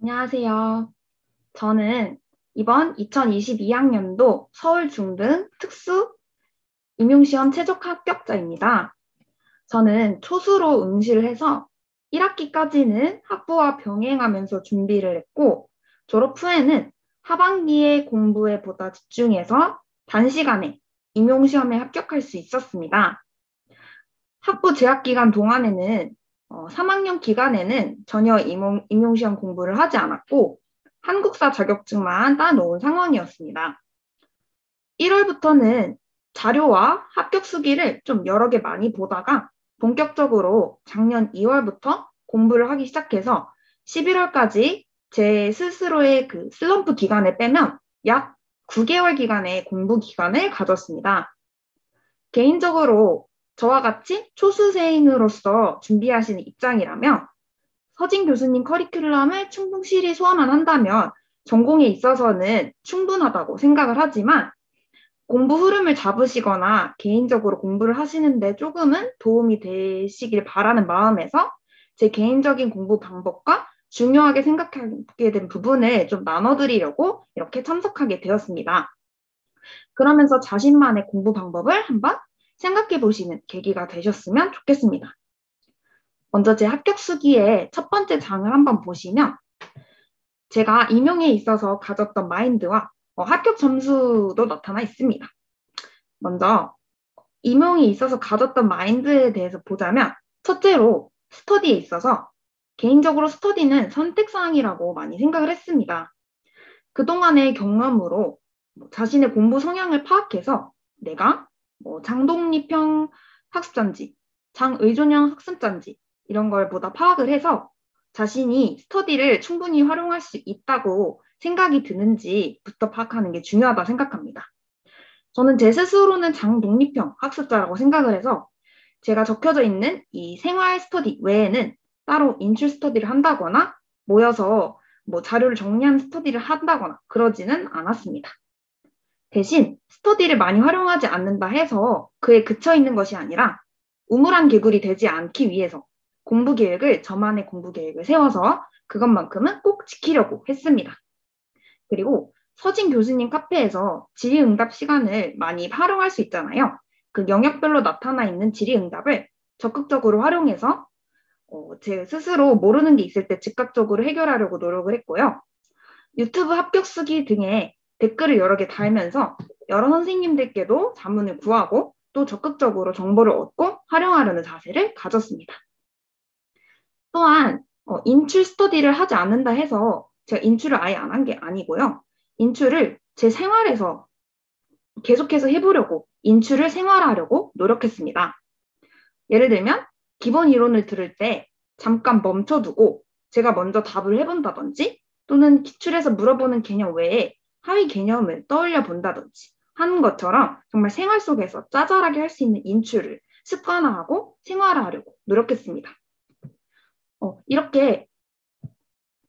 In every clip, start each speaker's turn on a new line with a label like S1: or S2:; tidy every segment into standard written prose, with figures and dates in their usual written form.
S1: 안녕하세요. 저는 이번 2022학년도 서울 중등 특수 임용시험 최종 합격자입니다. 저는 초수로 응시를 해서 1학기까지는 학부와 병행하면서 준비를 했고, 졸업 후에는 하반기에 공부에 보다 집중해서 단시간에 임용시험에 합격할 수 있었습니다. 학부 재학 기간 동안에는 3학년 기간에는 전혀 임용시험 공부를 하지 않았고 한국사 자격증만 따놓은 상황이었습니다. 1월부터는 자료와 합격 수기를 좀 여러 개 많이 보다가 본격적으로 작년 2월부터 공부를 하기 시작해서 11월까지 제 스스로의 그 슬럼프 기간을 빼면 약 9개월 기간의 공부 기간을 가졌습니다. 개인적으로 저와 같이 초수생으로서 준비하시는 입장이라면 서진 교수님 커리큘럼을 충실히 소화만 한다면 전공에 있어서는 충분하다고 생각을 하지만 공부 흐름을 잡으시거나 개인적으로 공부를 하시는데 조금은 도움이 되시길 바라는 마음에서 제 개인적인 공부 방법과 중요하게 생각하게 된 부분을 좀 나눠드리려고 이렇게 참석하게 되었습니다. 그러면서 자신만의 공부 방법을 한번 생각해 보시는 계기가 되셨으면 좋겠습니다. 먼저 제 합격 수기의 첫 번째 장을 한번 보시면 제가 임용에 있어서 가졌던 마인드와 합격 점수도 나타나 있습니다. 먼저 임용에 있어서 가졌던 마인드에 대해서 보자면 첫째로 스터디에 있어서 개인적으로 스터디는 선택사항이라고 많이 생각을 했습니다. 그동안의 경험으로 자신의 공부 성향을 파악해서 내가 장독립형 학습자인지 장의존형 학습자인지 이런 걸 보다 파악을 해서 자신이 스터디를 충분히 활용할 수 있다고 생각이 드는지부터 파악하는 게 중요하다 생각합니다. 저는 제 스스로는 장독립형 학습자라고 생각을 해서 제가 적혀져 있는 이 생활 스터디 외에는 따로 인출 스터디를 한다거나 모여서 자료를 정리하는 스터디를 한다거나 그러지는 않았습니다. 대신 스터디를 많이 활용하지 않는다 해서 그에 그쳐 있는 것이 아니라 우물안 개구리 되지 않기 위해서 공부 계획을 저만의 공부 계획을 세워서 그것만큼은 꼭 지키려고 했습니다. 그리고 서진 교수님 카페에서 질의응답 시간을 많이 활용할 수 있잖아요. 그 영역별로 나타나 있는 질의응답을 적극적으로 활용해서 제 스스로 모르는 게 있을 때 즉각적으로 해결하려고 노력을 했고요. 유튜브 합격 수기 등의 댓글을 여러 개 달면서 여러 선생님들께도 자문을 구하고 또 적극적으로 정보를 얻고 활용하려는 자세를 가졌습니다. 또한 인출 스터디를 하지 않는다 해서 제가 인출을 아예 안 한 게 아니고요. 인출을 제 생활에서 계속해서 해보려고 인출을 생활화하려고 노력했습니다. 예를 들면 기본 이론을 들을 때 잠깐 멈춰두고 제가 먼저 답을 해본다든지 또는 기출에서 물어보는 개념 외에 하위 개념을 떠올려 본다든지 하는 것처럼 정말 생활 속에서 짜잘하게 할 수 있는 인출을 습관화하고 생활화하려고 노력했습니다. 이렇게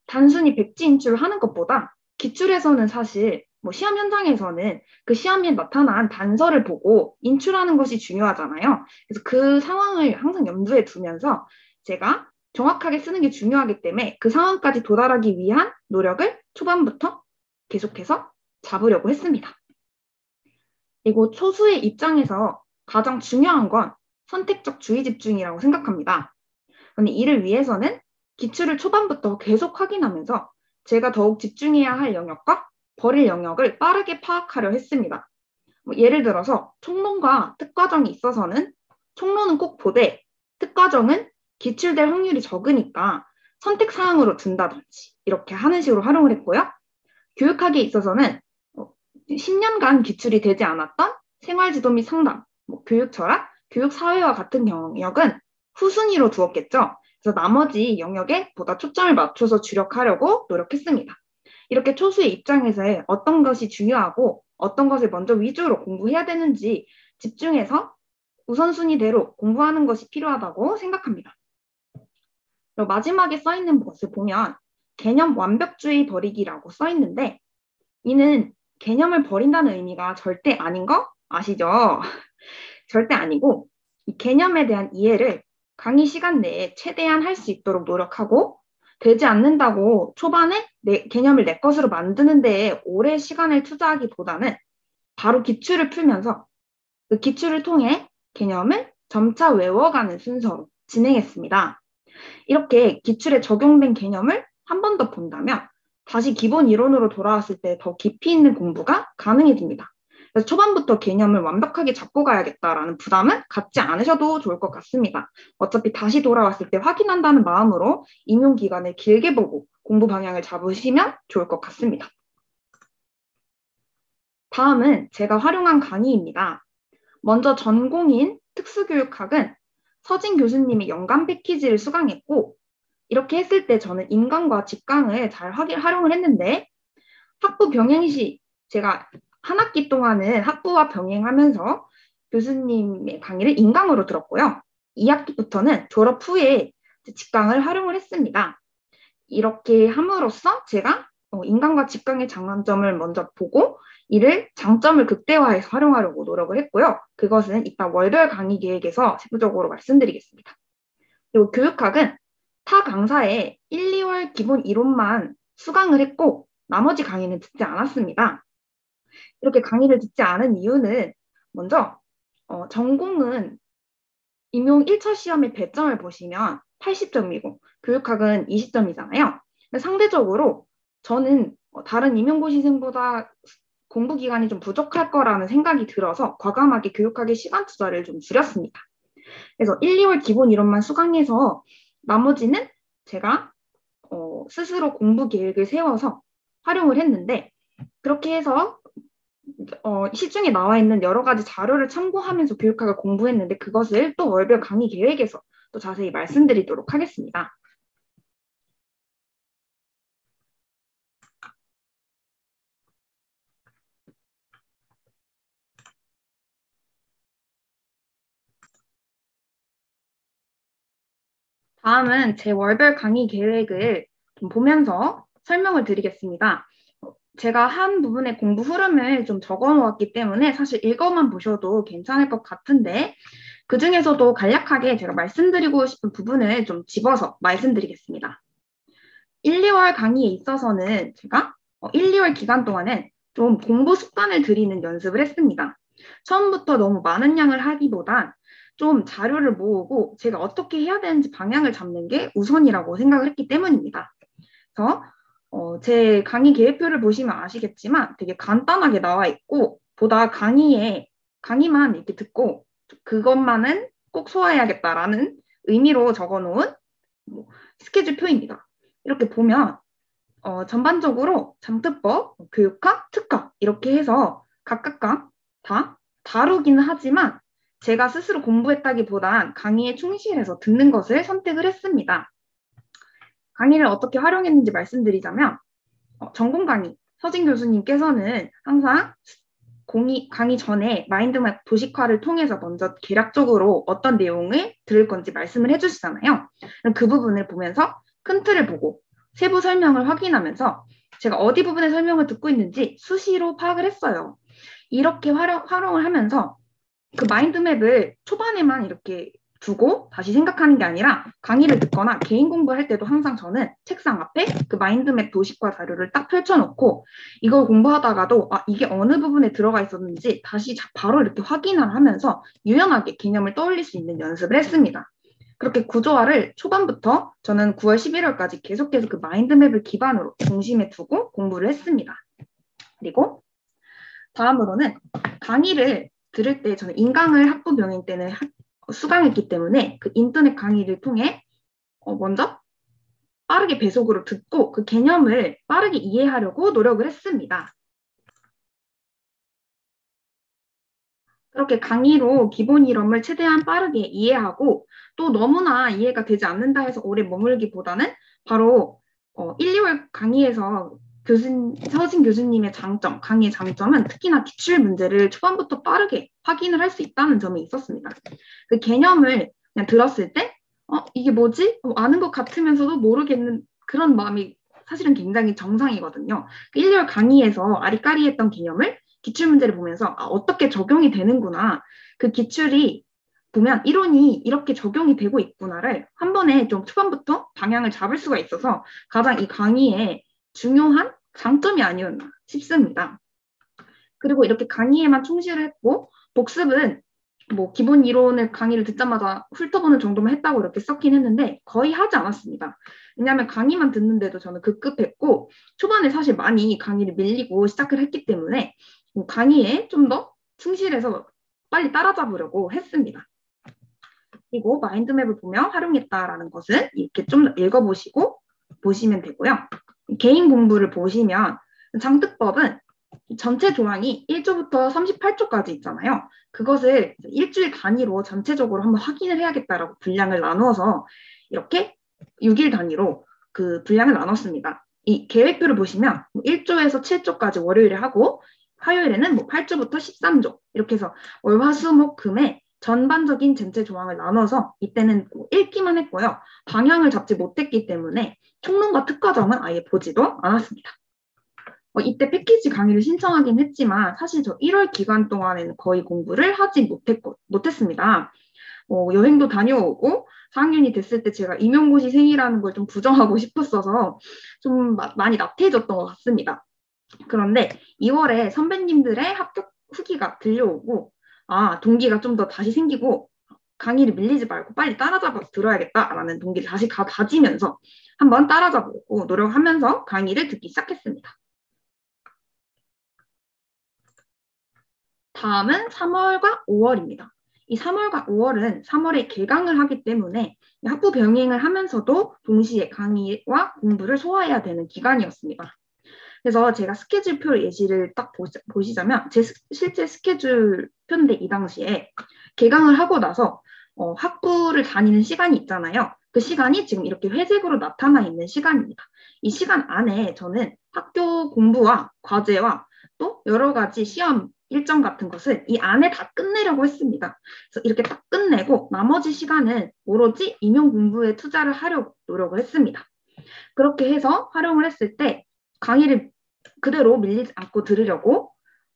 S1: 단순히 백지 인출을 하는 것보다 기출에서는 사실 시험 현장에서는 그 시험에 나타난 단서를 보고 인출하는 것이 중요하잖아요. 그래서 그 상황을 항상 염두에 두면서 제가 정확하게 쓰는 게 중요하기 때문에 그 상황까지 도달하기 위한 노력을 초반부터 계속해서 잡으려고 했습니다. 그리고 초수의 입장에서 가장 중요한 건 선택적 주의 집중이라고 생각합니다. 근데 이를 위해서는 기출을 초반부터 계속 확인하면서 제가 더욱 집중해야 할 영역과 버릴 영역을 빠르게 파악하려 했습니다. 예를 들어서 총론과 특과정이 있어서는 총론은 꼭 보되 특과정은 기출될 확률이 적으니까 선택사항으로 둔다든지 이렇게 하는 식으로 활용을 했고요. 교육학에 있어서는 10년간 기출이 되지 않았던 생활지도 및 상담, 교육철학, 교육사회와 같은 영역은 후순위로 두었겠죠. 그래서 나머지 영역에 보다 초점을 맞춰서 주력하려고 노력했습니다. 이렇게 초수의 입장에서 어떤 것이 중요하고 어떤 것을 먼저 위주로 공부해야 되는지 집중해서 우선순위대로 공부하는 것이 필요하다고 생각합니다. 그리고 마지막에 써 있는 것을 보면 개념 완벽주의 버리기라고 써 있는데 이는 개념을 버린다는 의미가 절대 아닌 거 아시죠? 절대 아니고 이 개념에 대한 이해를 강의 시간 내에 최대한 할 수 있도록 노력하고 되지 않는다고 초반에 개념을 내 것으로 만드는 데에 오래 시간을 투자하기보다는 바로 기출을 풀면서 그 기출을 통해 개념을 점차 외워가는 순서로 진행했습니다. 이렇게 기출에 적용된 개념을 한 번 더 본다면 다시 기본 이론으로 돌아왔을 때 더 깊이 있는 공부가 가능해집니다. 그래서 초반부터 개념을 완벽하게 잡고 가야겠다라는 부담은 갖지 않으셔도 좋을 것 같습니다. 어차피 다시 돌아왔을 때 확인한다는 마음으로 임용 기간을 길게 보고 공부 방향을 잡으시면 좋을 것 같습니다. 다음은 제가 활용한 강의입니다. 먼저 전공인 특수교육학은 서진 교수님이 연간 패키지를 수강했고, 이렇게 했을 때 저는 인강과 직강을 잘 활용을 했는데, 학부 병행 시 제가 한 학기 동안은 학부와 병행하면서 교수님의 강의를 인강으로 들었고요. 2학기부터는 졸업 후에 직강을 활용을 했습니다. 이렇게 함으로써 제가 인강과 직강의 장단점을 먼저 보고 이를 장점을 극대화해서 활용하려고 노력을 했고요. 그것은 이따 월별 강의 계획에서 세부적으로 말씀드리겠습니다. 그리고 교육학은 타 강사의 1, 2월 기본 이론만 수강을 했고 나머지 강의는 듣지 않았습니다. 이렇게 강의를 듣지 않은 이유는 먼저 전공은 임용 1차 시험의 배점을 보시면 80점이고 교육학은 20점이잖아요. 상대적으로 저는 다른 임용고시생보다 공부 기간이 좀 부족할 거라는 생각이 들어서 과감하게 교육학의 시간 투자를 좀 줄였습니다. 그래서 1, 2월 기본 이론만 수강해서 나머지는 제가 스스로 공부 계획을 세워서 활용을 했는데 그렇게 해서 시중에 나와 있는 여러 가지 자료를 참고하면서 교육학을 공부했는데 그것을 또 월별 강의 계획에서 또 자세히 말씀드리도록 하겠습니다. 다음은 제 월별 강의 계획을 좀 보면서 설명을 드리겠습니다. 제가 한 부분의 공부 흐름을 좀 적어 놓았기 때문에 사실 읽어만 보셔도 괜찮을 것 같은데 그 중에서도 간략하게 제가 말씀드리고 싶은 부분을 좀 집어서 말씀드리겠습니다. 1, 2월 강의에 있어서는 제가 1, 2월 기간 동안은 좀 공부 습관을 들이는 연습을 했습니다. 처음부터 너무 많은 양을 하기보단 좀 자료를 모으고 제가 어떻게 해야 되는지 방향을 잡는 게 우선이라고 생각을 했기 때문입니다. 그래서 제 강의 계획표를 보시면 아시겠지만 되게 간단하게 나와 있고 보다 강의만 이렇게 듣고 그것만은 꼭 소화해야겠다라는 의미로 적어놓은 스케줄표입니다. 이렇게 보면 전반적으로 장특법, 교육학, 특학 이렇게 해서 각각 다 다루기는 하지만 제가 스스로 공부했다기보단 강의에 충실해서 듣는 것을 선택을 했습니다. 강의를 어떻게 활용했는지 말씀드리자면 전공 강의, 서진 교수님께서는 항상 강의 전에 마인드맵 도식화를 통해서 먼저 개략적으로 어떤 내용을 들을 건지 말씀을 해주시잖아요. 그 부분을 보면서 큰 틀을 보고 세부 설명을 확인하면서 제가 어디 부분의 설명을 듣고 있는지 수시로 파악을 했어요. 이렇게 활용을 하면서 그 마인드맵을 초반에만 이렇게 두고 다시 생각하는 게 아니라 강의를 듣거나 개인 공부할 때도 항상 저는 책상 앞에 그 마인드맵 도식화 자료를 딱 펼쳐놓고 이걸 공부하다가도 이게 어느 부분에 들어가 있었는지 다시 바로 이렇게 확인을 하면서 유연하게 개념을 떠올릴 수 있는 연습을 했습니다. 그렇게 구조화를 초반부터 저는 9월 11월까지 계속해서 그 마인드맵을 기반으로 중심에 두고 공부를 했습니다. 그리고 다음으로는 강의를 들을 때 저는 인강을 학부 병행 때는 수강했기 때문에 그 인터넷 강의를 통해 먼저 빠르게 배속으로 듣고 그 개념을 빠르게 이해하려고 노력을 했습니다. 그렇게 강의로 기본 이론을 최대한 빠르게 이해하고 또 너무나 이해가 되지 않는다 해서 오래 머물기보다는 바로 1, 2월 강의에서 서진 교수님의 장점, 강의의 장점은 특히나 기출 문제를 초반부터 빠르게 확인을 할 수 있다는 점이 있었습니다. 그 개념을 그냥 들었을 때 이게 뭐지? 아는 것 같으면서도 모르겠는 그런 마음이 사실은 굉장히 정상이거든요. 1, 2월 강의에서 아리까리했던 개념을 기출문제를 보면서 어떻게 적용이 되는구나. 그 기출이 보면 이론이 이렇게 적용이 되고 있구나를 한 번에 좀 초반부터 방향을 잡을 수가 있어서 가장 이 강의의 중요한 장점이 아니었나 싶습니다. 그리고 이렇게 강의에만 충실을 했고 복습은 뭐 기본 이론을 강의를 듣자마자 훑어보는 정도만 했다고 이렇게 썼긴 했는데 거의 하지 않았습니다. 왜냐하면 강의만 듣는데도 저는 급급했고 초반에 사실 많이 강의를 밀리고 시작을 했기 때문에 강의에 좀 더 충실해서 빨리 따라잡으려고 했습니다. 그리고 마인드맵을 보며 활용했다라는 것은 이렇게 좀 읽어보시고 보시면 되고요. 개인 공부를 보시면 장특법은 전체 조항이 1조부터 38조까지 있잖아요. 그것을 일주일 단위로 전체적으로 한번 확인을 해야겠다라고 분량을 나누어서 이렇게 6일 단위로 그 분량을 나눴습니다. 이 계획표를 보시면 1조에서 7조까지 월요일에 하고 화요일에는 뭐 8조부터 13조 이렇게 해서 월, 화, 수, 목, 금에 전반적인 전체 조항을 나눠서 이때는 읽기만 했고요. 방향을 잡지 못했기 때문에 총론과 특과점은 아예 보지도 않았습니다. 이때 패키지 강의를 신청하긴 했지만 사실 저 1월 기간 동안에는 거의 공부를 하지 못했습니다. 여행도 다녀오고 4학년이 됐을 때 제가 임용고시생이라는 걸 좀 부정하고 싶었어서 좀 많이 나태해졌던 것 같습니다. 그런데 2월에 선배님들의 합격 후기가 들려오고 동기가 좀 더 다시 생기고 강의를 밀리지 말고 빨리 따라잡아서 들어야겠다라는 동기를 다시 가지면서 한번 따라잡고 노력하면서 강의를 듣기 시작했습니다. 다음은 3월과 5월입니다. 이 3월과 5월은 3월에 개강을 하기 때문에 학부 병행을 하면서도 동시에 강의와 공부를 소화해야 되는 기간이었습니다. 그래서 제가 스케줄표 예시를 딱 보시자면 제 실제 스케줄표인데 이 당시에 개강을 하고 나서 학부를 다니는 시간이 있잖아요. 그 시간이 지금 이렇게 회색으로 나타나 있는 시간입니다. 이 시간 안에 저는 학교 공부와 과제와 또 여러 가지 시험 일정 같은 것을 이 안에 다 끝내려고 했습니다. 그래서 이렇게 딱 끝내고 나머지 시간은 오로지 임용 공부에 투자를 하려고 노력을 했습니다. 그렇게 해서 활용을 했을 때 강의를 그대로 밀리지 않고 들으려고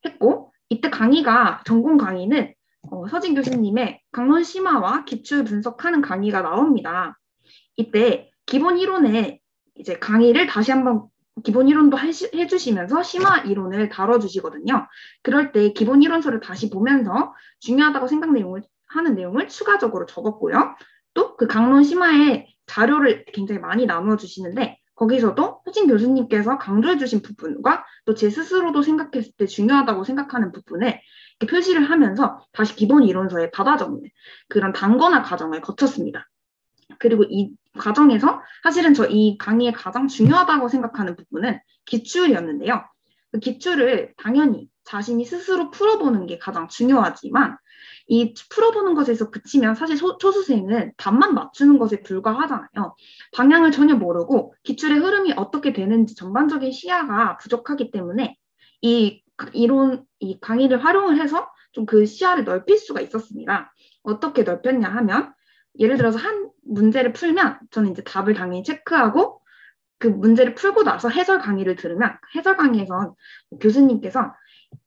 S1: 했고 이때 강의가 전공 강의는 서진 교수님의 강론 심화와 기출 분석하는 강의가 나옵니다. 이때 기본 이론에 이제 강의를 다시 한번 기본 이론도 해주시면서 심화 이론을 다뤄주시거든요. 그럴 때 기본 이론서를 다시 보면서 중요하다고 하는 내용을 추가적으로 적었고요. 또 그 강론 심화에 자료를 굉장히 많이 나눠주시는데 거기서도 서진 교수님께서 강조해주신 부분과 또 제 스스로도 생각했을 때 중요하다고 생각하는 부분을 이렇게 표시를 하면서 다시 기본 이론서에 받아 적는 그런 단권화 과정을 거쳤습니다. 그리고 이 과정에서 사실은 저 이 강의에 가장 중요하다고 생각하는 부분은 기출이었는데요. 그 기출을 당연히 자신이 스스로 풀어보는 게 가장 중요하지만 이 풀어보는 것에서 그치면 사실 초수생은 답만 맞추는 것에 불과하잖아요. 방향을 전혀 모르고 기출의 흐름이 어떻게 되는지 전반적인 시야가 부족하기 때문에 이 강의를 활용을 해서 좀 그 시야를 넓힐 수가 있었습니다. 어떻게 넓혔냐 하면 예를 들어서 한 문제를 풀면 저는 이제 답을 당연히 체크하고 그 문제를 풀고 나서 해설 강의를 들으면 해설 강의에서 교수님께서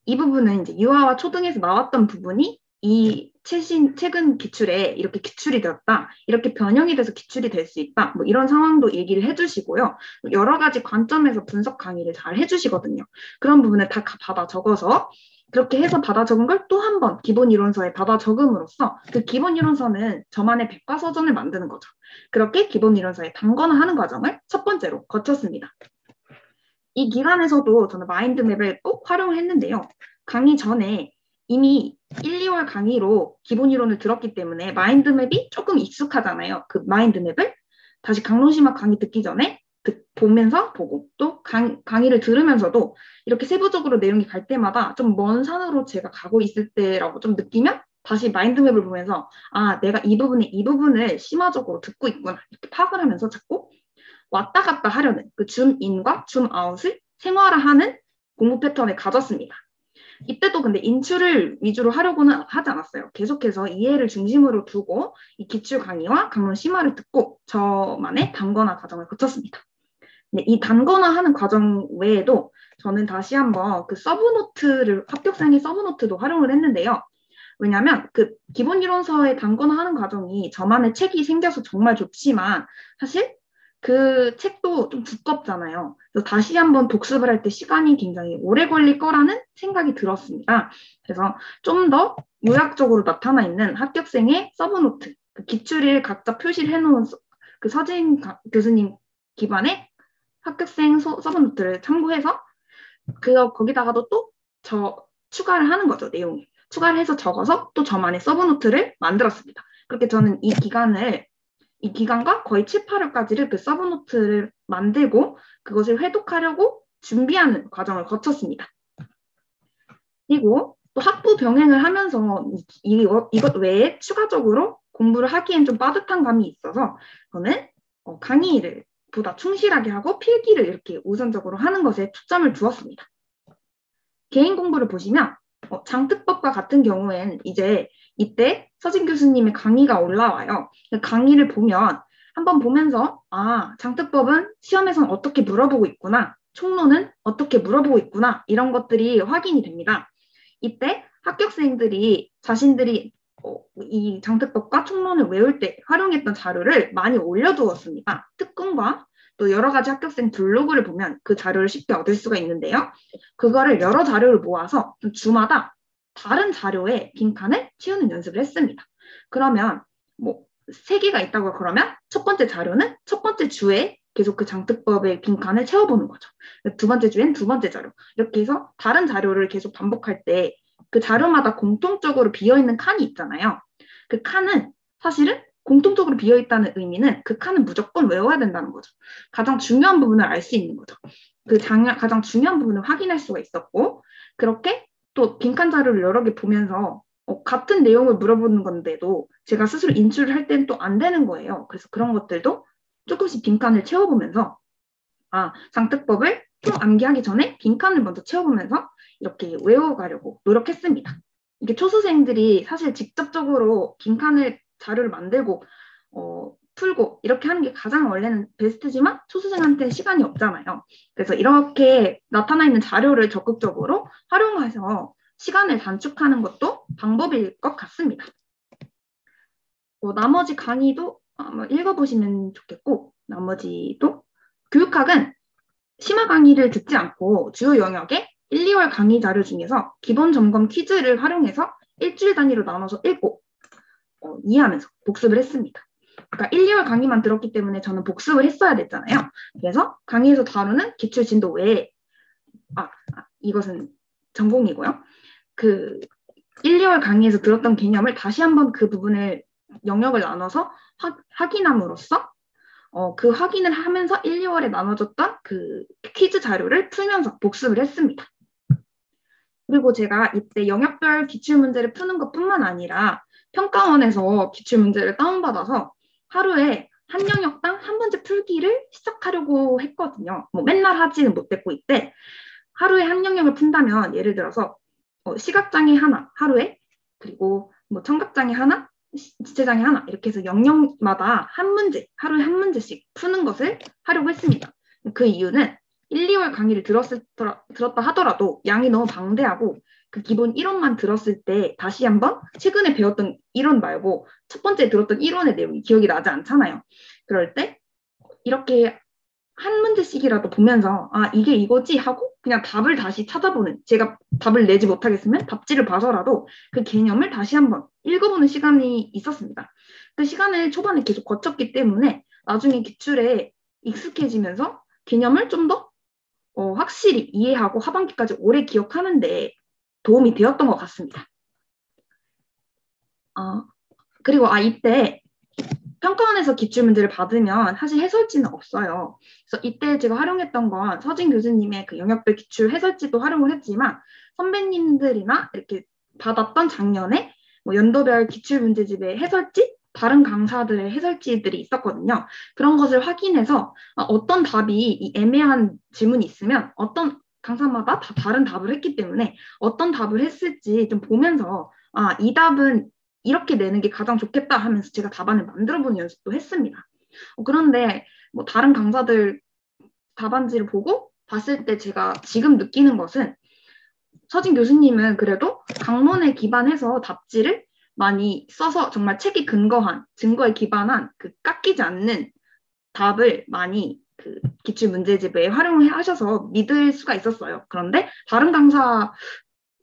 S1: 이 부분은 이제 유아와 초등에서 나왔던 부분이 이 최근 기출에 이렇게 기출이 되었다. 이렇게 변형이 돼서 기출이 될 수 있다. 뭐 이런 상황도 얘기를 해주시고요. 여러 가지 관점에서 분석 강의를 잘 해주시거든요. 그런 부분을 다 받아 적어서 그렇게 해서 받아 적은 걸 또 한 번 기본 이론서에 받아 적음으로써 그 기본 이론서는 저만의 백과사전을 만드는 거죠. 그렇게 기본 이론서에 단권화하는 과정을 첫 번째로 거쳤습니다. 이 기간에서도 저는 마인드맵을 꼭 활용을 했는데요. 강의 전에 이미 1, 2월 강의로 기본 이론을 들었기 때문에 마인드맵이 조금 익숙하잖아요. 그 마인드맵을 다시 강론심화 강의 듣기 전에 보면서 보고 또 강의를 들으면서도 이렇게 세부적으로 내용이 갈 때마다 좀 먼 산으로 제가 가고 있을 때라고 좀 느끼면 다시 마인드맵을 보면서 내가 이 부분을 심화적으로 듣고 있구나 이렇게 파악을 하면서 자꾸 왔다 갔다 하려는 그 줌인과 줌아웃을 생활화하는 공부 패턴을 가졌습니다. 이때도 근데 인출을 위주로 하려고는 하지 않았어요. 계속해서 이해를 중심으로 두고 이 기출 강의와 강론 심화를 듣고 저만의 단권화 과정을 거쳤습니다. 네, 이 단권화하는 과정 외에도 저는 다시 한번 그 합격생의 서브노트도 활용을 했는데요. 왜냐하면 그 기본 이론서에 담거나 하는 과정이 저만의 책이 생겨서 정말 좋지만 사실 그 책도 좀 두껍잖아요. 그래서 다시 한번 독습을 할 때 시간이 굉장히 오래 걸릴 거라는 생각이 들었습니다. 그래서 좀 더 요약적으로 나타나 있는 합격생의 서브노트, 그 기출을 각자 표시를 해놓은 그 서진 교수님 기반의 합격생 서브노트를 참고해서 거기다가도 또 추가를 하는 거죠, 내용을. 추가를 해서 적어서 또 저만의 서브노트를 만들었습니다. 그렇게 저는 이 기간과 거의 7, 8월까지를 그 서브노트를 만들고 그것을 회독하려고 준비하는 과정을 거쳤습니다. 그리고 또 학부 병행을 하면서 이것 외에 추가적으로 공부를 하기엔 좀 빠듯한 감이 있어서 저는 강의를 보다 충실하게 하고 필기를 이렇게 우선적으로 하는 것에 초점을 두었습니다. 개인 공부를 보시면 장특법과 같은 경우엔 이제 이때 서진 교수님의 강의가 올라와요. 강의를 보면 한번 보면서 장특법은 시험에선 어떻게 물어보고 있구나. 총론은 어떻게 물어보고 있구나. 이런 것들이 확인이 됩니다. 이때 합격생들이 자신들이 이 장특법과 총론을 외울 때 활용했던 자료를 많이 올려두었습니다. 특근과 또 여러 가지 합격생 블로그를 보면 그 자료를 쉽게 얻을 수가 있는데요. 그거를 여러 자료를 모아서 주마다 다른 자료에 빈칸을 채우는 연습을 했습니다. 그러면 뭐 3개가 있다고 그러면 첫 번째 자료는 첫 번째 주에 계속 그 장특법의 빈칸을 채워보는 거죠. 두 번째 주엔 두 번째 자료. 이렇게 해서 다른 자료를 계속 반복할 때 그 자료마다 공통적으로 비어있는 칸이 있잖아요. 그 칸은 사실은 공통적으로 비어있다는 의미는 그 칸은 무조건 외워야 된다는 거죠. 가장 중요한 부분을 알 수 있는 거죠. 가장 중요한 부분을 확인할 수가 있었고 그렇게 또 빈칸 자료를 여러 개 보면서 같은 내용을 물어보는 건데도 제가 스스로 인출을 할 때는 또 안 되는 거예요. 그래서 그런 것들도 조금씩 빈칸을 채워보면서 장특법을 좀 암기하기 전에 빈칸을 먼저 채워보면서 이렇게 외워가려고 노력했습니다. 이게 초수생들이 사실 직접적으로 빈칸을 자료를 만들고 풀고 이렇게 하는 게 가장 원래는 베스트지만 초수생한테는 시간이 없잖아요. 그래서 이렇게 나타나 있는 자료를 적극적으로 활용해서 시간을 단축하는 것도 방법일 것 같습니다. 나머지 강의도 읽어보시면 좋겠고 나머지도 교육학은 심화 강의를 듣지 않고 주요 영역의 1, 2월 강의 자료 중에서 기본 점검 퀴즈를 활용해서 일주일 단위로 나눠서 읽고 이해하면서 복습을 했습니다. 그러니까 1, 2월 강의만 들었기 때문에 저는 복습을 했어야 됐잖아요. 그래서 강의에서 다루는 기출 진도 외에 이것은 전공이고요. 그 1, 2월 강의에서 들었던 개념을 다시 한번 그 부분을 영역을 나눠서 확인함으로써 그 확인을 하면서 1, 2월에 나눠줬던 그 퀴즈 자료를 풀면서 복습을 했습니다. 그리고 제가 이때 영역별 기출문제를 푸는 것뿐만 아니라 평가원에서 기출문제를 다운받아서 하루에 한 영역당 한 문제 풀기를 시작하려고 했거든요. 맨날 하지는 못했고 이때 하루에 한 영역을 푼다면 예를 들어서 시각장애 하나 하루에 그리고 청각장애 하나 지체장애 하나 이렇게 해서 영역마다 한 문제 하루에 한 문제씩 푸는 것을 하려고 했습니다. 그 이유는 1, 2월 강의를 들었다 하더라도 양이 너무 방대하고 그 기본 이론만 들었을 때 다시 한번 최근에 배웠던 이론 말고 첫 번째 들었던 이론의 내용이 기억이 나지 않잖아요. 그럴 때 이렇게 한 문제씩이라도 보면서 이게 이거지 하고 그냥 답을 다시 찾아보는 제가 답을 내지 못하겠으면 답지를 봐서라도 그 개념을 다시 한번 읽어보는 시간이 있었습니다. 그 시간을 초반에 계속 거쳤기 때문에 나중에 기출에 익숙해지면서 개념을 좀 더 확실히 이해하고 하반기까지 오래 기억하는데 도움이 되었던 것 같습니다. 그리고 이때 평가원에서 기출문제를 받으면 사실 해설지는 없어요. 그래서 이때 제가 활용했던 건 서진 교수님의 그 영역별 기출 해설지도 활용을 했지만 선배님들이나 이렇게 받았던 작년에 연도별 기출문제집의 해설지, 다른 강사들의 해설지들이 있었거든요. 그런 것을 확인해서 어떤 답이 이 애매한 질문이 있으면 어떤 강사마다 다 다른 답을 했기 때문에 어떤 답을 했을지 좀 보면서 이 답은 이렇게 내는 게 가장 좋겠다 하면서 제가 답안을 만들어보는 연습도 했습니다. 그런데 다른 강사들 답안지를 보고 봤을 때 제가 지금 느끼는 것은 서진 교수님은 그래도 강론에 기반해서 답지를 많이 써서 정말 책이 근거한, 증거에 기반한 그 깎이지 않는 답을 많이 그 기출문제집에 활용하셔서 믿을 수가 있었어요. 그런데 다른 강사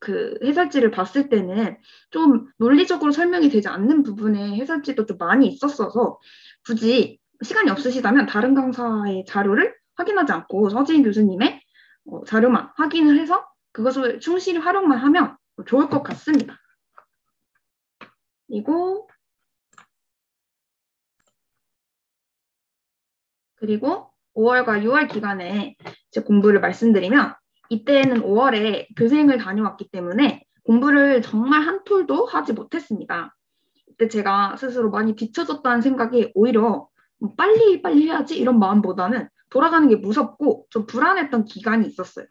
S1: 그 해설지를 봤을 때는 좀 논리적으로 설명이 되지 않는 부분의 해설지도 좀 많이 있었어서 굳이 시간이 없으시다면 다른 강사의 자료를 확인하지 않고 서진 교수님의 자료만 확인을 해서 그것을 충실히 활용만 하면 좋을 것 같습니다. 그리고 5월과 6월 기간에 제 공부를 말씀드리면 이때는 5월에 교생을 다녀왔기 때문에 공부를 정말 한 톨도 하지 못했습니다. 이때 제가 스스로 많이 뒤처졌다는 생각이 오히려 빨리 해야지 이런 마음보다는 돌아가는 게 무섭고 좀 불안했던 기간이 있었어요.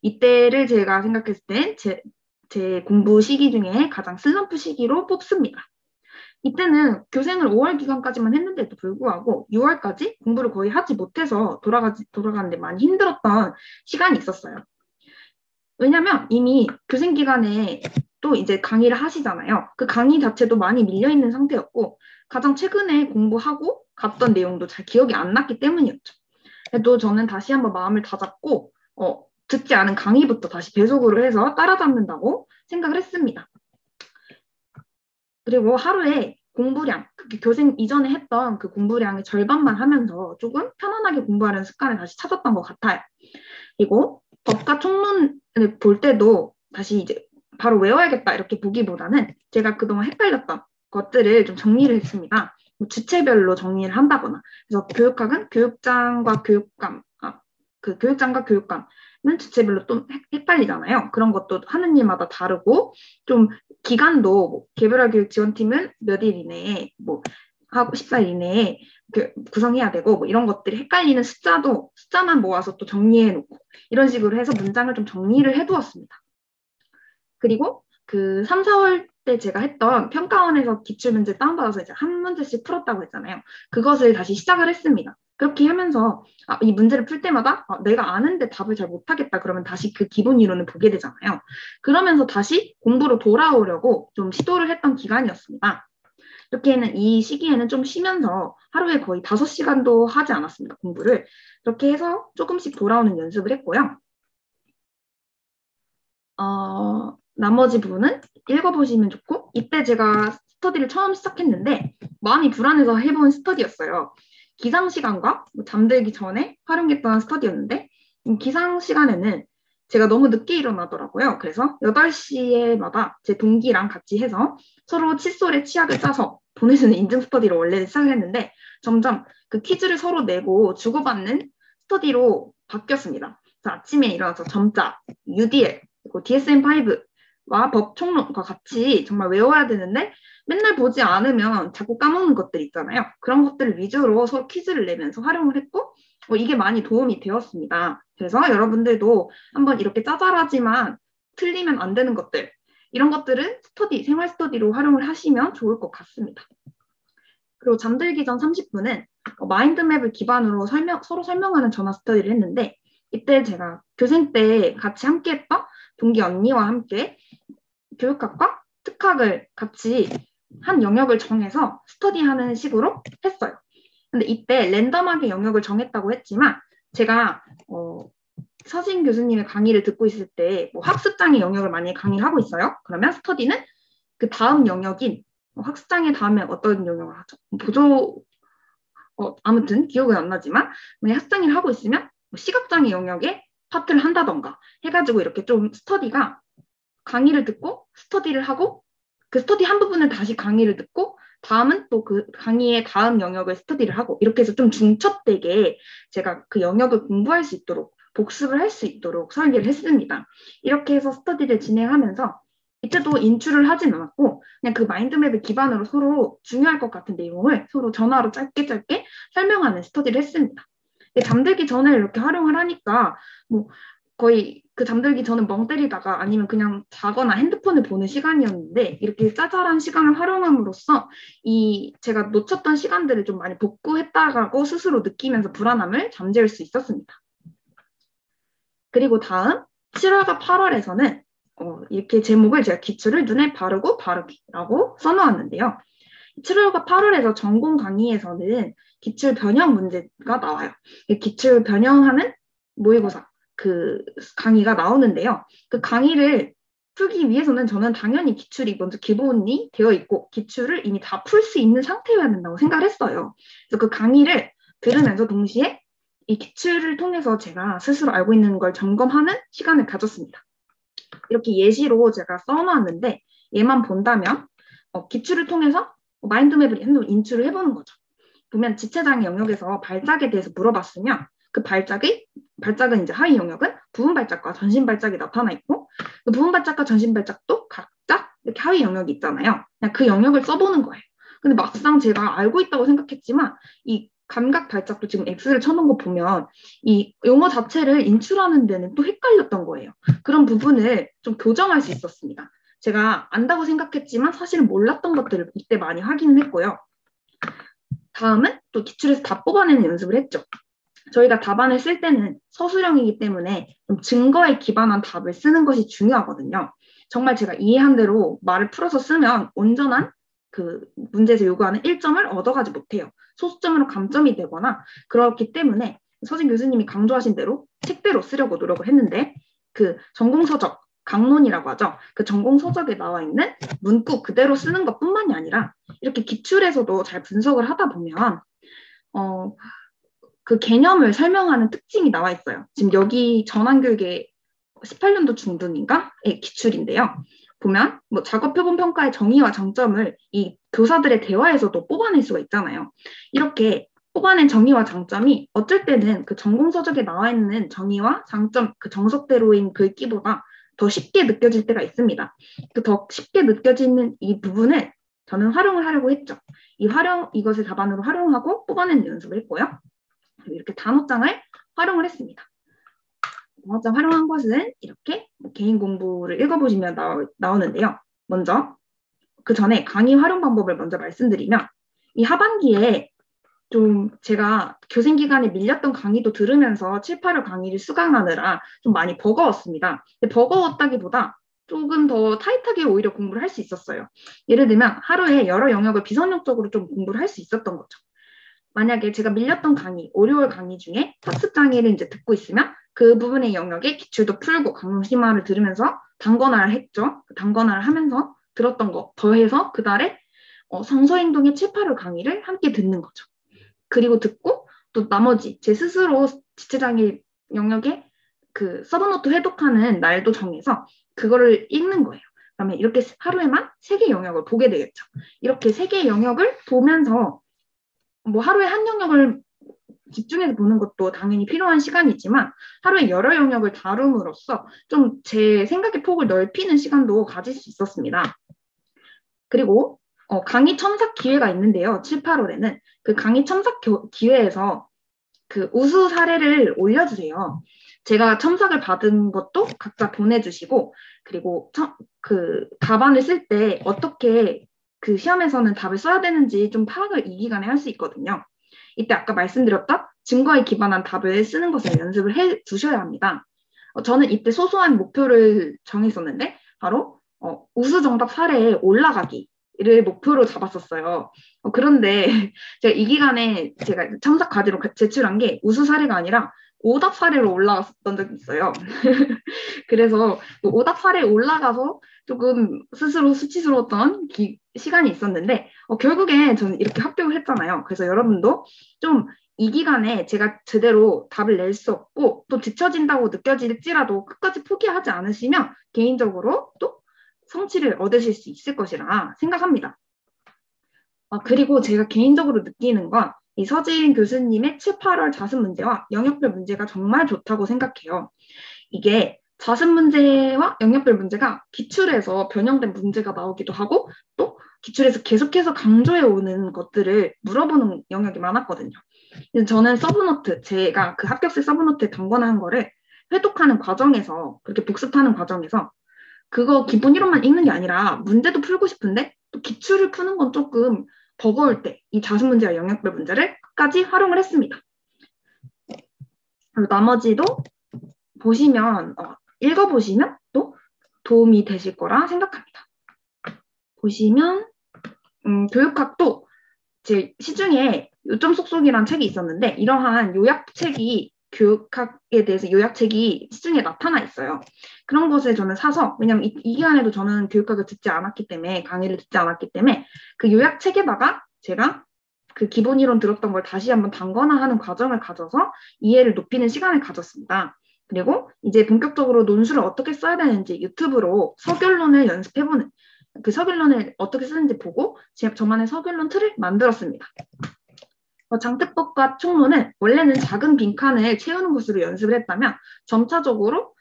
S1: 이때를 제가 생각했을 땐 제 공부 시기 중에 가장 슬럼프 시기로 뽑습니다. 이때는 교생을 5월 기간까지만 했는데도 불구하고 6월까지 공부를 거의 하지 못해서 돌아가는데 많이 힘들었던 시간이 있었어요. 왜냐면 이미 교생 기간에 또 이제 강의를 하시잖아요. 그 강의 자체도 많이 밀려있는 상태였고 가장 최근에 공부하고 갔던 내용도 잘 기억이 안 났기 때문이었죠. 그래도 저는 다시 한번 마음을 다잡고 듣지 않은 강의부터 다시 배속으로 해서 따라잡는다고 생각을 했습니다. 그리고 하루에 공부량, 교생 이전에 했던 그 공부량의 절반만 하면서 조금 편안하게 공부하는 습관을 다시 찾았던 것 같아요. 그리고 법과 총론을 볼 때도 다시 이제 바로 외워야겠다 이렇게 보기보다는 제가 그동안 헷갈렸던 것들을 좀 정리를 했습니다. 뭐 주체별로 정리를 한다거나. 그래서 교육학은 교육장과 교육감은 주체별로 또 헷갈리잖아요. 그런 것도 하는 일마다 다르고 좀 기간도 뭐 개별화 교육 지원팀은 몇 일 이내에 뭐 하고 14일 이내에 구성해야 되고 뭐 이런 것들이 헷갈리는 숫자만 모아서 또 정리해 놓고 이런 식으로 해서 문장을 좀 정리를 해 두었습니다. 그리고 그 3, 4월 때 제가 했던 평가원에서 기출문제 다운받아서 이제 한 문제씩 풀었다고 했잖아요. 그것을 다시 시작을 했습니다. 그렇게 하면서 이 문제를 풀 때마다 내가 아는데 답을 잘 못하겠다 그러면 다시 그 기본 이론을 보게 되잖아요. 그러면서 다시 공부로 돌아오려고 좀 시도를 했던 기간이었습니다. 이렇게는 이 시기에는 좀 쉬면서 하루에 거의 5시간도 하지 않았습니다. 공부를. 그렇게 해서 조금씩 돌아오는 연습을 했고요. 나머지 부분은 읽어보시면 좋고 이때 제가 스터디를 처음 시작했는데 많이 불안해서 해본 스터디였어요. 기상 시간과 잠들기 전에 활용했던 스터디였는데 기상 시간에는 제가 너무 늦게 일어나더라고요. 그래서 8시에마다 제 동기랑 같이 해서 서로 칫솔에 치약을 짜서 보내주는 인증 스터디로 원래 시작을 했는데 점점 그 퀴즈를 서로 내고 주고받는 스터디로 바뀌었습니다. 그래서 아침에 일어나서 점자, UDL, 그리고 DSM-5와 법 총론과 같이 정말 외워야 되는데 맨날 보지 않으면 자꾸 까먹는 것들 있잖아요. 그런 것들을 위주로 서로 퀴즈를 내면서 활용을 했고 이게 많이 도움이 되었습니다. 그래서 여러분들도 한번 이렇게 짜잘하지만 틀리면 안 되는 것들 이런 것들은 생활 스터디로 활용을 하시면 좋을 것 같습니다. 그리고 잠들기 전 30분은 마인드맵을 기반으로 서로 설명하는 전화 스터디를 했는데 이때 제가 교생 때 같이 함께 했던 동기 언니와 함께 교육학과 특학을 같이 한 영역을 정해서 스터디하는 식으로 했어요. 근데 이때 랜덤하게 영역을 정했다고 했지만 제가 서진 교수님의 강의를 듣고 있을 때 뭐 학습장애 영역을 만약에 강의를 하고 있어요. 그러면 스터디는 그 다음 영역인 학습장애 다음에 어떤 영역을 하죠? 아무튼 기억은 안 나지만 만약 학습장애를 하고 있으면 시각장애 영역에 파트를 한다던가 해가지고 이렇게 좀 스터디가 강의를 듣고 스터디를 하고 그 스터디 한 부분을 다시 강의를 듣고 다음은 또 그 강의의 다음 영역을 스터디를 하고 이렇게 해서 좀 중첩되게 제가 그 영역을 공부할 수 있도록 복습을 할 수 있도록 설계를 했습니다. 이렇게 해서 스터디를 진행하면서 이때도 인출을 하진 않았고 그냥 그 마인드맵을 기반으로 서로 중요할 것 같은 내용을 서로 전화로 짧게 설명하는 스터디를 했습니다. 잠들기 전에 이렇게 활용을 하니까 뭐 거의 그 잠들기 전에 멍 때리다가 아니면 그냥 자거나 핸드폰을 보는 시간이었는데 이렇게 짜잘한 시간을 활용함으로써 제가 놓쳤던 시간들을 좀 많이 복구했다고 스스로 느끼면서 불안함을 잠재울 수 있었습니다. 그리고 다음 7월과 8월에서는 이렇게 제목을 제가 기출을 눈에 바르고 바르기라고 써놓았는데요. 7월과 8월에서 전공 강의에서는 기출 변형 문제가 나와요. 기출 변형하는 모의고사 그 강의가 나오는데요. 그 강의를 풀기 위해서는 저는 당연히 기출이 먼저 기본이 되어 있고 기출을 이미 다 풀 수 있는 상태여야 된다고 생각을 했어요. 그래서 그 강의를 들으면서 동시에 이 기출을 통해서 제가 스스로 알고 있는 걸 점검하는 시간을 가졌습니다. 이렇게 예시로 제가 써놓았는데 얘만 본다면 기출을 통해서 마인드맵을 인출을 해보는 거죠. 보면 지체장애 영역에서 발작에 대해서 물어봤으면 그 발작은 이제 하위 영역은 부분 발작과 전신 발작이 나타나 있고 그 부분 발작과 전신 발작도 각자 이렇게 하위 영역이 있잖아요. 그냥 그 영역을 써보는 거예요. 근데 막상 제가 알고 있다고 생각했지만 이 감각 발작도 지금 X를 쳐놓은 거 보면 이 용어 자체를 인출하는 데는 또 헷갈렸던 거예요. 그런 부분을 좀 교정할 수 있었습니다. 제가 안다고 생각했지만 사실은 몰랐던 것들을 이때 많이 확인을 했고요. 다음은 또 기출에서 답 뽑아내는 연습을 했죠. 저희가 답안을 쓸 때는 서술형이기 때문에 좀 증거에 기반한 답을 쓰는 것이 중요하거든요. 정말 제가 이해한 대로 말을 풀어서 쓰면 온전한 그 문제에서 요구하는 1점을 얻어가지 못해요. 소수점으로 감점이 되거나 그렇기 때문에 서진 교수님이 강조하신 대로 책대로 쓰려고 노력을 했는데 그 전공서적, 강론이라고 하죠. 그 전공서적에 나와 있는 문구 그대로 쓰는 것뿐만이 아니라 이렇게 기출에서도 잘 분석을 하다 보면 그 개념을 설명하는 특징이 나와 있어요. 지금 여기 전환교육의 18년도 중등인가의 기출인데요. 보면 뭐 작업표본 평가의 정의와 장점을 이 교사들의 대화에서도 뽑아낼 수가 있잖아요. 이렇게 뽑아낸 정의와 장점이 어쩔 때는 그 전공서적에 나와 있는 정의와 장점, 그 정석대로인 글귀보다 더 쉽게 느껴질 때가 있습니다. 그 더 쉽게 느껴지는 이 부분을 저는 활용을 하려고 했죠. 이것을 답안으로 활용하고 뽑아내는 연습을 했고요. 이렇게 단어장을 활용을 했습니다. 단어장 활용한 것은 이렇게 개인 공부를 읽어보시면 나오는데요. 먼저 그 전에 강의 활용 방법을 먼저 말씀드리면 이 하반기에 좀 제가 교생 기간에 밀렸던 강의도 들으면서 7, 8월 강의를 수강하느라 좀 많이 버거웠습니다. 근데 버거웠다기보다 조금 더 타이트하게 오히려 공부를 할 수 있었어요. 예를 들면 하루에 여러 영역을 비선역적으로 좀 공부를 할 수 있었던 거죠. 만약에 제가 밀렸던 강의, 월요일 강의 중에 학습 장애를 이제 듣고 있으면 그 부분의 영역에 기출도 풀고 강론 심화를 들으면서 단권화를 했죠. 단권화를 하면서 들었던 거 더해서 그달에 성서행동의 7, 8월 강의를 함께 듣는 거죠. 그리고 듣고 또 나머지 제 스스로 지체장애 영역에 그 서브노트 회독하는 날도 정해서 그거를 읽는 거예요. 그러면 이렇게 하루에만 3개 영역을 보게 되겠죠. 이렇게 3개의 영역을 보면서 뭐 하루에 한 영역을 집중해서 보는 것도 당연히 필요한 시간이지만 하루에 여러 영역을 다룸으로써 좀 제 생각의 폭을 넓히는 시간도 가질 수 있었습니다. 그리고 강의 첨삭 기회가 있는데요. 7, 8월에는 그 강의 첨삭 기회에서 그 우수 사례를 올려주세요. 제가 첨삭을 받은 것도 각자 보내주시고 그리고 그 답안을 쓸 때 어떻게 그 시험에서는 답을 써야 되는지 좀 파악을 이 기간에 할 수 있거든요. 이때 아까 말씀드렸던 증거에 기반한 답을 쓰는 것을 연습을 해 두셔야 합니다. 저는 이때 소소한 목표를 정했었는데 바로 우수 정답 사례에 올라가기를 목표로 잡았었어요. 그런데 제가 이 기간에 제가 첨삭 과제로 제출한 게 우수 사례가 아니라 오답 사례로 올라갔던 적이 있어요. 그래서 오답 사례에 올라가서 조금 스스로 수치스러웠던 시간이 있었는데 결국에 저는 이렇게 합격을 했잖아요. 그래서 여러분도 좀 이 기간에 제가 제대로 답을 낼 수 없고 또 뒤처진다고 느껴질지라도 끝까지 포기하지 않으시면 개인적으로 또 성취를 얻으실 수 있을 것이라 생각합니다. 그리고 제가 개인적으로 느끼는 건 이 서진 교수님의 7, 8월 자습 문제와 영역별 문제가 정말 좋다고 생각해요. 이게 자습 문제와 영역별 문제가 기출에서 변형된 문제가 나오기도 하고 또 기출에서 계속해서 강조해오는 것들을 물어보는 영역이 많았거든요. 저는 서브노트, 제가 그 합격생 서브노트에 단권한 거를 회독하는 과정에서 그렇게 복습하는 과정에서 그거 기본 이론만 읽는 게 아니라 문제도 풀고 싶은데 또 기출을 푸는 건 조금 버거울 때 이 자습 문제와 영역별 문제를 끝까지 활용을 했습니다. 그리고 나머지도 보시면 읽어보시면 또 도움이 되실 거라 생각합니다. 보시면 교육학도 제 시중에 요점 속속이라는 책이 있었는데 이러한 요약책이 교육학에 대해서 요약책이 시중에 나타나 있어요. 그런 것을 저는 사서 왜냐면 이 기간에도 저는 교육학을 듣지 않았기 때문에 강의를 듣지 않았기 때문에 그 요약책에다가 제가 그 기본 이론 들었던 걸 다시 한번 단권화하는 과정을 가져서 이해를 높이는 시간을 가졌습니다. 그리고 이제 본격적으로 논술을 어떻게 써야 되는지 유튜브로 서결론을 연습해보는 그 서결론을 어떻게 쓰는지 보고 저만의 서결론 틀을 만들었습니다. 장특법과 총론은 원래는 작은 빈칸을 채우는 것으로 연습을 했다면 점차적으로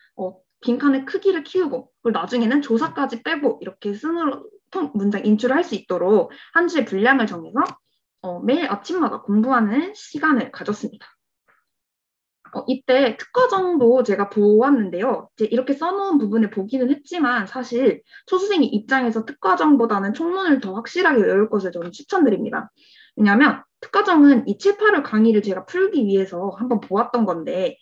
S1: 빈칸의 크기를 키우고 그리고 나중에는 조사까지 빼고 이렇게 스스로 문장 인출을 할 수 있도록 한 주의 분량을 정해서 매일 아침마다 공부하는 시간을 가졌습니다. 이때 특과정도 제가 보았는데요. 이제 이렇게 써놓은 부분을 보기는 했지만 사실 초수생의 입장에서 특과정보다는 총론을 더 확실하게 외울 것을 저는 추천드립니다. 왜냐하면 특과정은 이 7, 8월 강의를 제가 풀기 위해서 한번 보았던 건데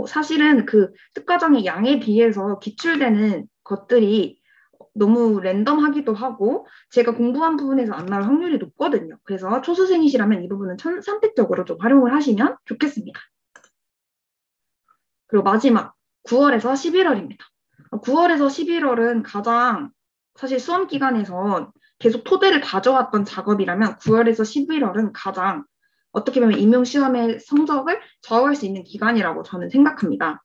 S1: 사실은 그 특과정의 양에 비해서 기출되는 것들이 너무 랜덤하기도 하고 제가 공부한 부분에서 안 나올 확률이 높거든요. 그래서 초수생이시라면 이 부분은 선택적으로 좀 활용을 하시면 좋겠습니다. 그리고 마지막 9월에서 11월입니다. 9월에서 11월은 가장 사실 수험 기간에서 계속 토대를 다져왔던 작업이라면 9월에서 11월은 가장 어떻게 보면 임용시험의 성적을 좌우할 수 있는 기간이라고 저는 생각합니다.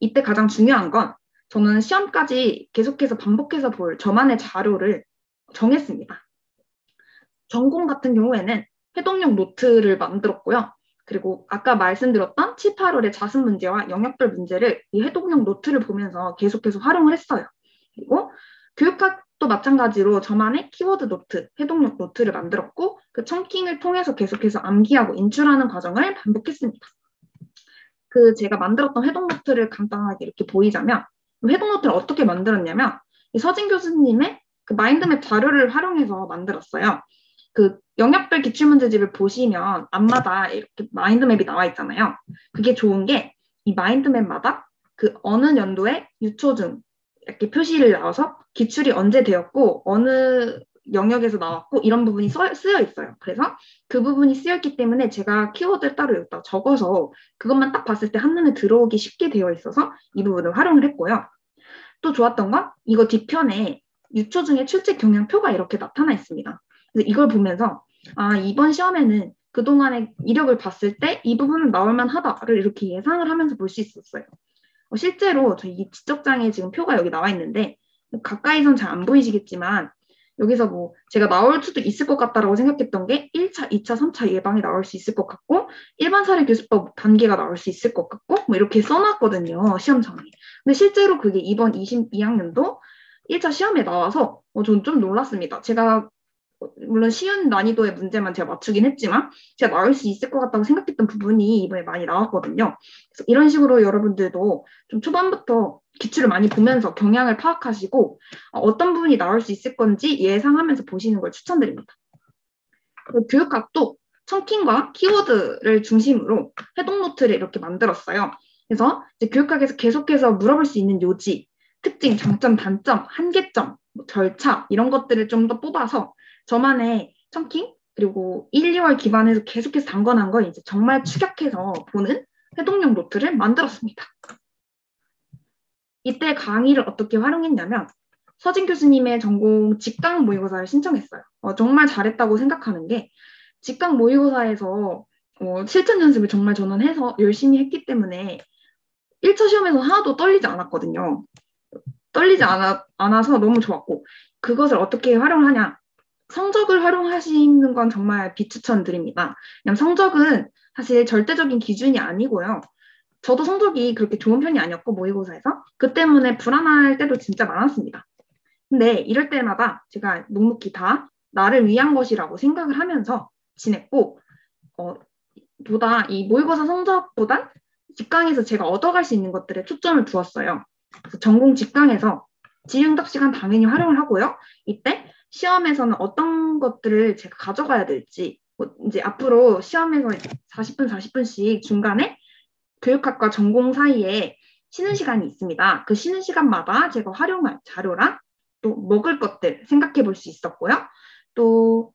S1: 이때 가장 중요한 건 저는 시험까지 계속해서 반복해서 볼 저만의 자료를 정했습니다. 전공 같은 경우에는 해독용 노트를 만들었고요. 그리고 아까 말씀드렸던 7, 8월의 자습 문제와 영역별 문제를 이 해독용 노트를 보면서 계속해서 활용을 했어요. 그리고 교육학도 마찬가지로 저만의 키워드 노트, 해독용 노트를 만들었고 그 청킹을 통해서 계속해서 암기하고 인출하는 과정을 반복했습니다. 그 제가 만들었던 해독 노트를 간단하게 이렇게 보이자면 해독 노트를 어떻게 만들었냐면 서진 교수님의 그 마인드맵 자료를 활용해서 만들었어요. 그 영역별 기출문제집을 보시면 앞마다 이렇게 마인드맵이 나와 있잖아요. 그게 좋은 게 이 마인드맵마다 그 어느 연도에 유초중 이렇게 표시를 나와서 기출이 언제 되었고 어느 영역에서 나왔고 이런 부분이 쓰여 있어요. 그래서 그 부분이 쓰였기 때문에 제가 키워드를 따로 여기다 적어서 그것만 딱 봤을 때 한눈에 들어오기 쉽게 되어 있어서 이 부분을 활용을 했고요. 또 좋았던 건 이거 뒤편에 유초중의 출제 경향표가 이렇게 나타나 있습니다. 그래서 이걸 보면서 이번 시험에는 그동안의 이력을 봤을 때 이 부분은 나올만 하다를 이렇게 예상을 하면서 볼 수 있었어요. 실제로 저희 지적장애 지금 표가 여기 나와 있는데 가까이선 잘 안 보이시겠지만 여기서 뭐 제가 나올 수도 있을 것 같다라고 생각했던 게 1차, 2차, 3차 예방이 나올 수 있을 것 같고 일반 사례 교수법 단계가 나올 수 있을 것 같고 뭐 이렇게 써놨거든요. 시험 전에. 근데 실제로 그게 이번 22학년도 1차 시험에 나와서 저는 좀 놀랐습니다. 제가 물론 쉬운 난이도의 문제만 제가 맞추긴 했지만 제가 나올 수 있을 것 같다고 생각했던 부분이 이번에 많이 나왔거든요. 그래서 이런 식으로 여러분들도 좀 초반부터 기출을 많이 보면서 경향을 파악하시고 어떤 부분이 나올 수 있을 건지 예상하면서 보시는 걸 추천드립니다. 그리고 교육학도 청킹과 키워드를 중심으로 해독 노트를 이렇게 만들었어요. 그래서 이제 교육학에서 계속해서 물어볼 수 있는 요지, 특징, 장점, 단점, 한계점, 절차 이런 것들을 좀 더 뽑아서 저만의 청킹 그리고 1, 2월 기반에서 계속해서 단권한 걸 이제 정말 축약해서 보는 해독용 노트를 만들었습니다. 이때 강의를 어떻게 활용했냐면 서진 교수님의 전공 직강 모의고사를 신청했어요. 정말 잘했다고 생각하는 게 직강 모의고사에서 실전 연습을 정말 저는 해서 열심히 했기 때문에 1차 시험에서 하나도 떨리지 않았거든요. 떨리지 않아서 너무 좋았고 그것을 어떻게 활용하냐 성적을 활용하시는 건 정말 비추천드립니다. 왜냐면 성적은 사실 절대적인 기준이 아니고요. 저도 성적이 그렇게 좋은 편이 아니었고 모의고사에서 그 때문에 불안할 때도 진짜 많았습니다. 근데 이럴 때마다 제가 묵묵히 다 나를 위한 것이라고 생각을 하면서 지냈고 보다 이 모의고사 성적보단 직강에서 제가 얻어갈 수 있는 것들에 초점을 두었어요. 그래서 전공 직강에서 지응답 시간 당연히 활용을 하고요. 이때 시험에서는 어떤 것들을 제가 가져가야 될지 이제 앞으로 시험에서 40분, 40분씩 중간에 교육학과 전공 사이에 쉬는 시간이 있습니다. 그 쉬는 시간마다 제가 활용할 자료랑 또 먹을 것들 생각해 볼 수 있었고요. 또